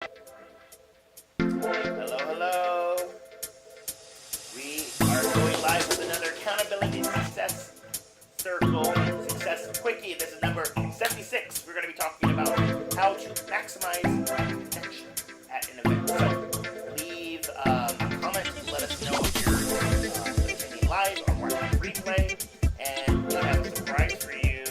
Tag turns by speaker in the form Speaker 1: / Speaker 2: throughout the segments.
Speaker 1: Hello, hello. We are going live with another accountability success circle, success quickie. This is number 76. We're going to be talking about how to maximize connection at an event. So leave a comment, let us know if you're attending live or watching replay, and we have a surprise for you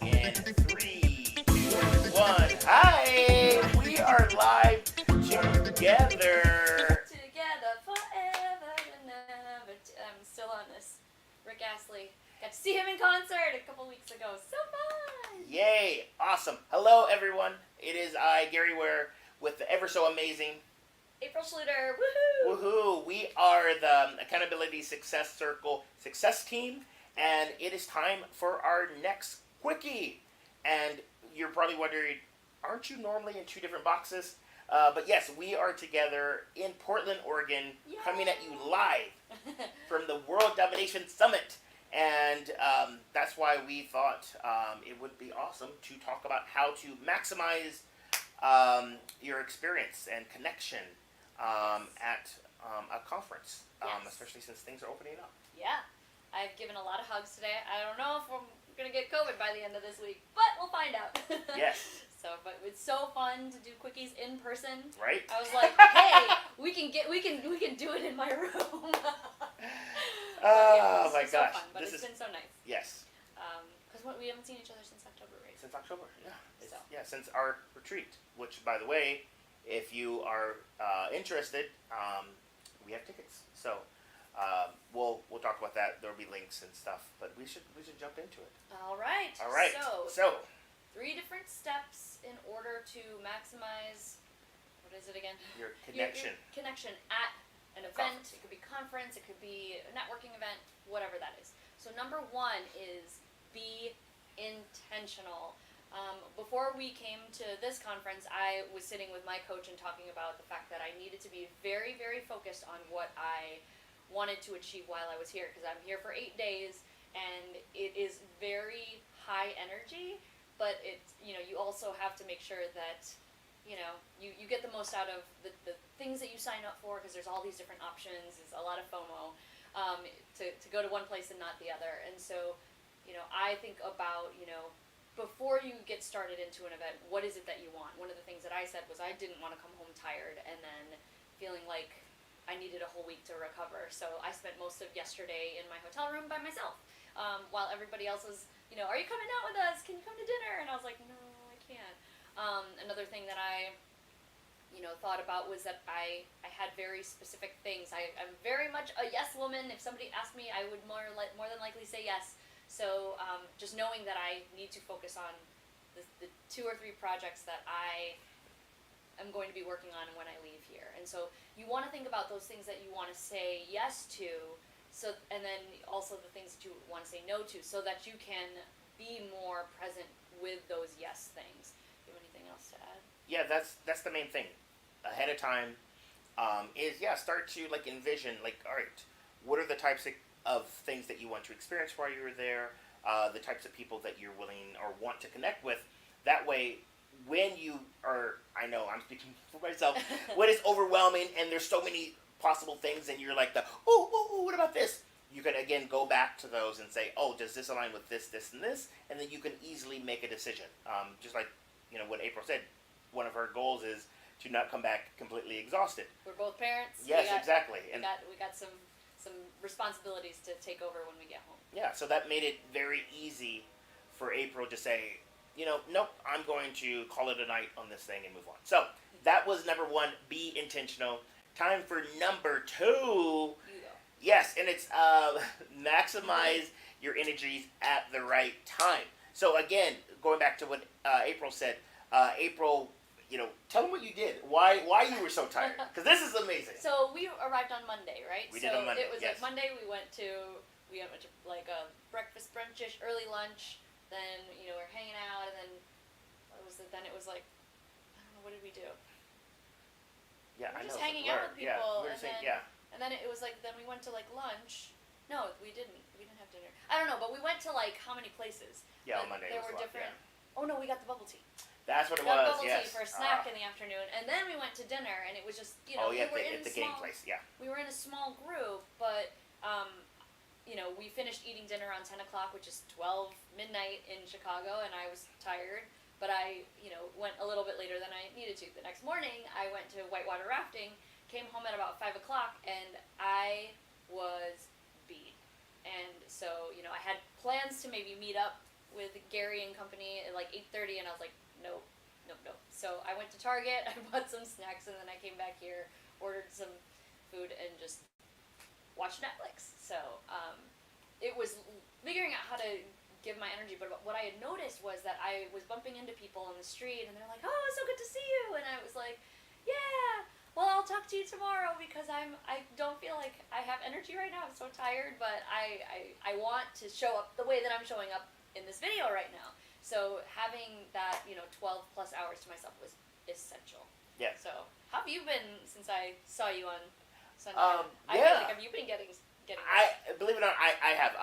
Speaker 1: in 3, 2, 1. Hi! We are live together.
Speaker 2: Together forever and ever. I'm still on this. Rick Astley. Got to see him in concert a couple weeks ago. So fun!
Speaker 1: Yay! Awesome. Hello, everyone. It is I, Gary Ware, with the ever so amazing
Speaker 2: Apryl Schluter. Woohoo!
Speaker 1: Woohoo! We are the Accountability Success Circle Success Team, and it is time for our next quickie. And you're probably wondering, aren't you normally in two different boxes? But yes, we are together in Portland, Oregon, coming at you live from the World Domination Summit. And that's why we thought it would be awesome to talk about how to maximize your experience and connection at a conference, especially since things are opening up.
Speaker 2: Yeah. I've given a lot of hugs today. I don't know if I'm going to get COVID by the end of this week, but we'll find out.
Speaker 1: Yes.
Speaker 2: But it's so fun to do quickies in person.
Speaker 1: Right.
Speaker 2: I was like, hey, we can do it in my room.
Speaker 1: Oh my
Speaker 2: gosh.
Speaker 1: gosh.
Speaker 2: So fun, but it's been so nice.
Speaker 1: Yes.
Speaker 2: Because we haven't seen each other since October, right?
Speaker 1: Since October, yeah.
Speaker 2: So.
Speaker 1: Yeah, since our retreat, which, by the way, if you are interested, we have tickets. So we'll talk about that. There'll be links and stuff, but we should jump into it.
Speaker 2: All right.
Speaker 1: All right. So
Speaker 2: 3 different steps in order to maximize, what is it again?
Speaker 1: Your connection.
Speaker 2: Your connection at an event. It could be conference, it could be a networking event, whatever that is. So number 1 is be intentional. Before we came to this conference, I was sitting with my coach and talking about the fact that I needed to be very, very focused on what I wanted to achieve while I was here, because I'm here for 8 days, and it is very high energy. But you also have to make sure that, you get the most out of the things that you sign up for, because there's all these different options. There's a lot of FOMO to go to one place and not the other. And so, I think about, before you get started into an event, what is it that you want? One of the things that I said was I didn't want to come home tired and then feeling like I needed a whole week to recover. So I spent most of yesterday in my hotel room by myself, while everybody else was, are you coming out with us? Can you come to dinner? And I was like, no, I can't. Another thing that I, thought about was that I had very specific things. I'm very much a yes woman. If somebody asked me, I would more than likely say yes. So just knowing that I need to focus on the 2 or 3 projects that I am going to be working on when I leave here. And so you want to think about those things that you want to say yes to, and then also the things that you want to say no to, so that you can be more present with those yes things. Do you have anything else to add?
Speaker 1: Yeah, that's the main thing. Ahead of time, start to envision, all right, what are the types of things that you want to experience while you're there, the types of people that you're willing or want to connect with. That way, when you are, I know I'm speaking for myself, when it's overwhelming and there's so many possible things and you're like what about this? You can again go back to those and say, oh, does this align with this, and this? And then you can easily make a decision. Just like, what Apryl said, one of her goals is to not come back completely exhausted.
Speaker 2: We're both parents.
Speaker 1: Yes, exactly.
Speaker 2: We got some responsibilities to take over when we get home.
Speaker 1: Yeah, so that made it very easy for Apryl to say, nope, I'm going to call it a night on this thing and move on. So that was number 1, be intentional. Time for number 2.
Speaker 2: You go.
Speaker 1: Yes, and it's maximize your energies at the right time. So again, going back to what Apryl said, Apryl, tell them what you did. Why you were so tired? Because this is amazing.
Speaker 2: So we arrived on Monday, right?
Speaker 1: We did on Monday.
Speaker 2: It was
Speaker 1: yes.
Speaker 2: Monday. We went to like a breakfast brunchish, early lunch. Then we're hanging out, and then Then it was like, I don't know, what did we do?
Speaker 1: Yeah,
Speaker 2: We're
Speaker 1: I know.
Speaker 2: just hanging out with people,
Speaker 1: Yeah,
Speaker 2: and then it was like, then we went to like lunch. No, we didn't. We didn't have dinner. I don't know, but we went to like how many places?
Speaker 1: Yeah,
Speaker 2: but
Speaker 1: on Monday.
Speaker 2: There were different. Yeah. Oh no, we got the bubble tea.
Speaker 1: That's what it
Speaker 2: got
Speaker 1: was.
Speaker 2: bubble
Speaker 1: Yes.
Speaker 2: tea for a snack in the afternoon, and then we went to dinner, and it was just we
Speaker 1: yeah,
Speaker 2: were in
Speaker 1: at the
Speaker 2: a
Speaker 1: game
Speaker 2: small
Speaker 1: place. Yeah.
Speaker 2: we were in a small group, but we finished eating dinner around 10 o'clock, which is 12 midnight in Chicago, and I was tired, but I went a little bit later than I needed to. The next morning, I went to whitewater rafting, came home at about 5 o'clock, and I was beat. And so I had plans to maybe meet up with Gary and company at like 8:30, and I was like, nope. So I went to Target, I bought some snacks, and then I came back here, ordered some food, and just watched Netflix. So it was figuring out how to give my energy, but what I had noticed was that I was bumping into people on the street, and they're like, oh, it's so good to see you, and I was like, yeah, well, I'll talk to you tomorrow, because I don't feel like I have energy right now. I'm so tired, but I want to show up the way that I'm showing up in this video right now. So having that 12 plus hours to myself was essential.
Speaker 1: Yeah.
Speaker 2: So how have you been since I saw you on Sunday? I
Speaker 1: yeah.
Speaker 2: feel like, have you been getting
Speaker 1: I believe it or not, I have.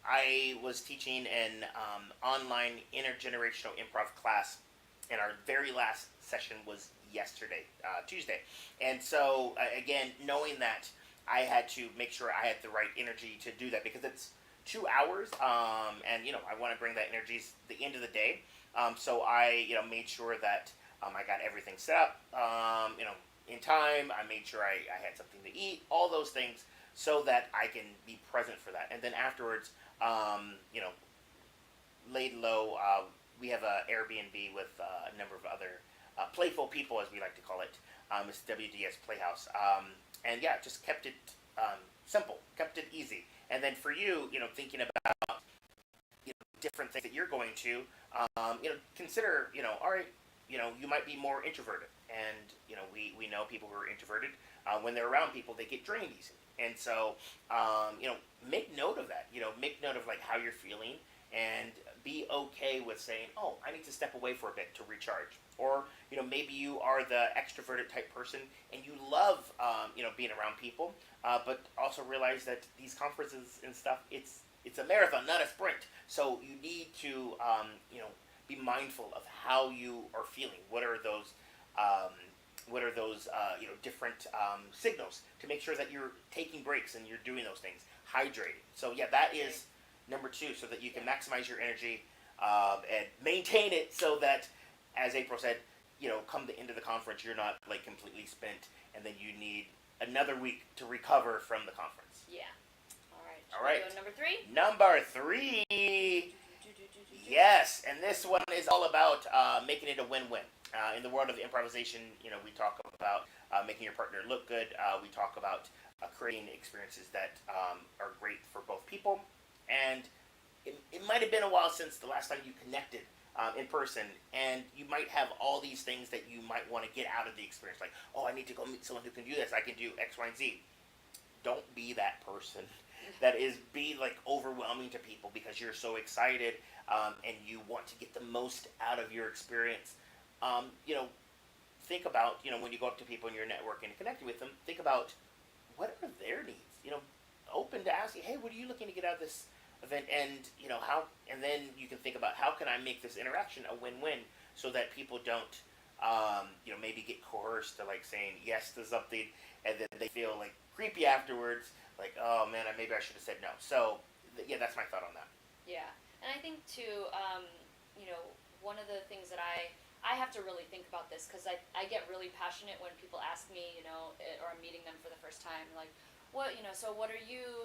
Speaker 1: I was teaching an online intergenerational improv class, and our very last session was yesterday, Tuesday. And so, again, knowing that I had to make sure I had the right energy to do that, because it's 2 hours, and I want to bring that energy the end of the day. So I made sure that I got everything set up, in time. I made sure I had something to eat, all those things, so that I can be present for that. And then afterwards, laid low. We have a Airbnb with a number of other playful people, as we like to call it. It's WDS Playhouse. And yeah, just kept it simple, kept it easy. And then for you, thinking about different things that you're going to, consider, all right, you might be more introverted. And, we know people who are introverted, when they're around people, they get drained easy. And so, make note of that. Make note of like how you're feeling, and be okay with saying, oh, I need to step away for a bit to recharge. Or, maybe you are the extroverted type person and you love, being around people, but also realize that these conferences and stuff, it's a marathon, not a sprint. So you need to, be mindful of how you are feeling. What are those, different signals to make sure that you're taking breaks and you're doing those things. Hydrating. So yeah, that is number 2, so that you can maximize your energy and maintain it, so that, as April said, come the end of the conference, you're not like completely spent, and then you need another week to recover from the conference.
Speaker 2: Yeah. All
Speaker 1: All right.
Speaker 2: Go number 3.
Speaker 1: Number 3. Yes, and this one is all about making it a win-win. In the world of improvisation, we talk about making your partner look good. We talk about creating experiences that are great for both people. And it might have been a while since the last time you connected in person, and you might have all these things that you might want to get out of the experience. Like, oh, I need to go meet someone who can do this. I can do X, Y, and Z. Don't be that person that be like overwhelming to people because you're so excited, and you want to get the most out of your experience. Think about, when you go up to people and you're networking and connecting with them, think about what are their needs. Open to asking, hey, what are you looking to get out of this event? And, and then you can think about how can I make this interaction a win-win, so that people don't, maybe get coerced to like saying yes to something, and then they feel like creepy afterwards, like, oh man, maybe I should have said no. So, yeah, that's my thought on that.
Speaker 2: Yeah, and I think too, one of the things that I have to really think about this, because I get really passionate when people ask me, or I'm meeting them for the first time, like, what, so what are you,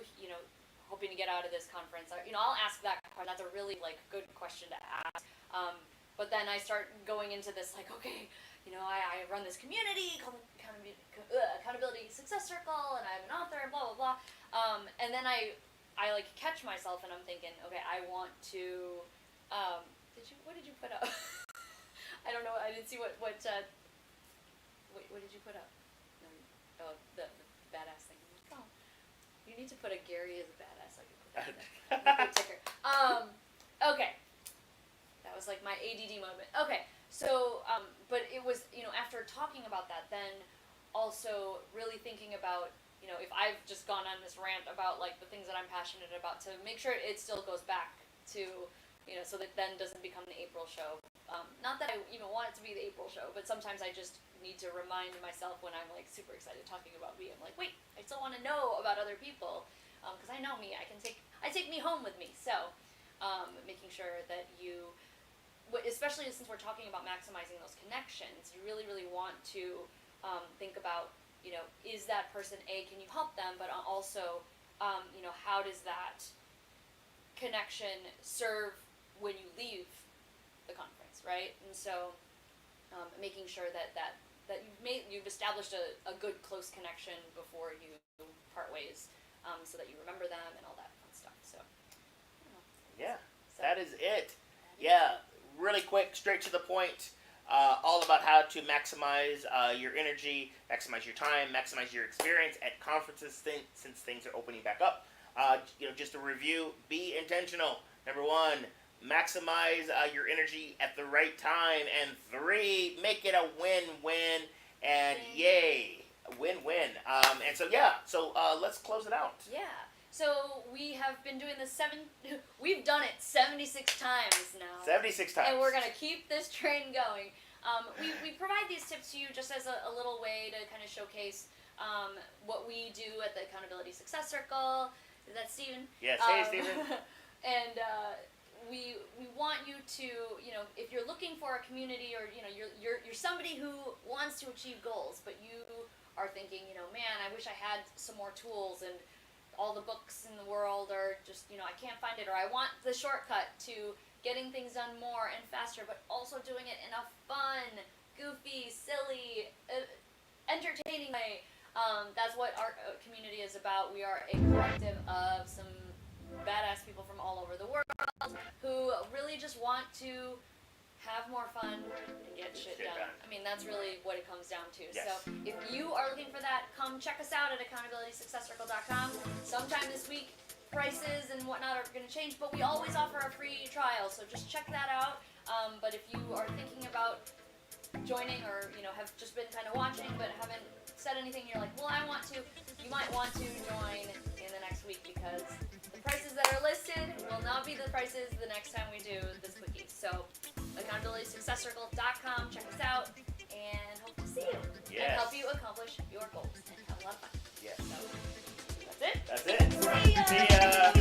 Speaker 2: hoping to get out of this conference? I'll ask that question. That's a really, like, good question to ask. But then I start going into this, like, okay, I run this community called Accountability Success Circle, and I'm an author, and blah, blah, blah. And then I like, catch myself, and I'm thinking, okay, I want to, what did you put up? I don't know. I didn't see what did you put up? No, oh, the badass thing. Oh, you need to put a Gary as a badass. I can put that in there. Ticker. Okay. That was like my ADD moment. Okay. So, but it was, after talking about that, then also really thinking about, if I've just gone on this rant about like the things that I'm passionate about, to make sure it still goes back to, so that then doesn't become the April show. Not that I even want it to be the April show, but sometimes I just need to remind myself when I'm like super excited talking about me. I'm like, wait, I still want to know about other people, because I know me. I take me home with me. So making sure that you, especially since we're talking about maximizing those connections, you really, really want to think about, is that person, can you help them, but also, how does that connection serve when you leave the conference, right? And so making sure that you've established a good close connection before you part ways, so that you remember them and all that fun stuff. So I don't know.
Speaker 1: Yeah, that is it. Yeah, really quick, straight to the point. All about how to maximize your energy, maximize your time, maximize your experience at conferences since things are opening back up. Just a review, be intentional. Number 1, maximize your energy at the right time. And 3, make it a win-win. And yay, win-win. And so, let's close it out.
Speaker 2: Yeah. So we have been doing this we've done it 76 times now.
Speaker 1: 76 times.
Speaker 2: And we're going to keep this train going. We provide these tips to you just as a little way to kind of showcase what we do at the Accountability Success Circle. Is that Steven?
Speaker 1: Yes, hey Steven.
Speaker 2: And we want you to, if you're looking for a community, or you're somebody who wants to achieve goals, but you are thinking, man, I wish I had some more tools, and all the books in the world are just, I can't find it, or I want the shortcut to getting things done more and faster, but also doing it in a fun, goofy, silly, entertaining way. That's what our community is about. We are a collective of some badass people from all over the world who really just want to have more fun and get shit done. I mean, that's really what it comes down to.
Speaker 1: Yes.
Speaker 2: So if you are looking for that, come check us out at accountabilitysuccesscircle.com. Sometime this week, prices and whatnot are going to change, but we always offer a free trial, so just check that out. But if you are thinking about joining, or have just been kind of watching but haven't said anything, you're like, well, I want to, you might want to join in the next week, because the prices that are listed will not be the prices the next time we do this Quickie. So accountabilitysuccesscircle.com, check us out, and hope to see you.
Speaker 1: Yes.
Speaker 2: And help you accomplish your goals and have a lot of fun.
Speaker 1: Yes.
Speaker 2: So that's it.
Speaker 1: That's it.
Speaker 2: See ya.
Speaker 1: See ya.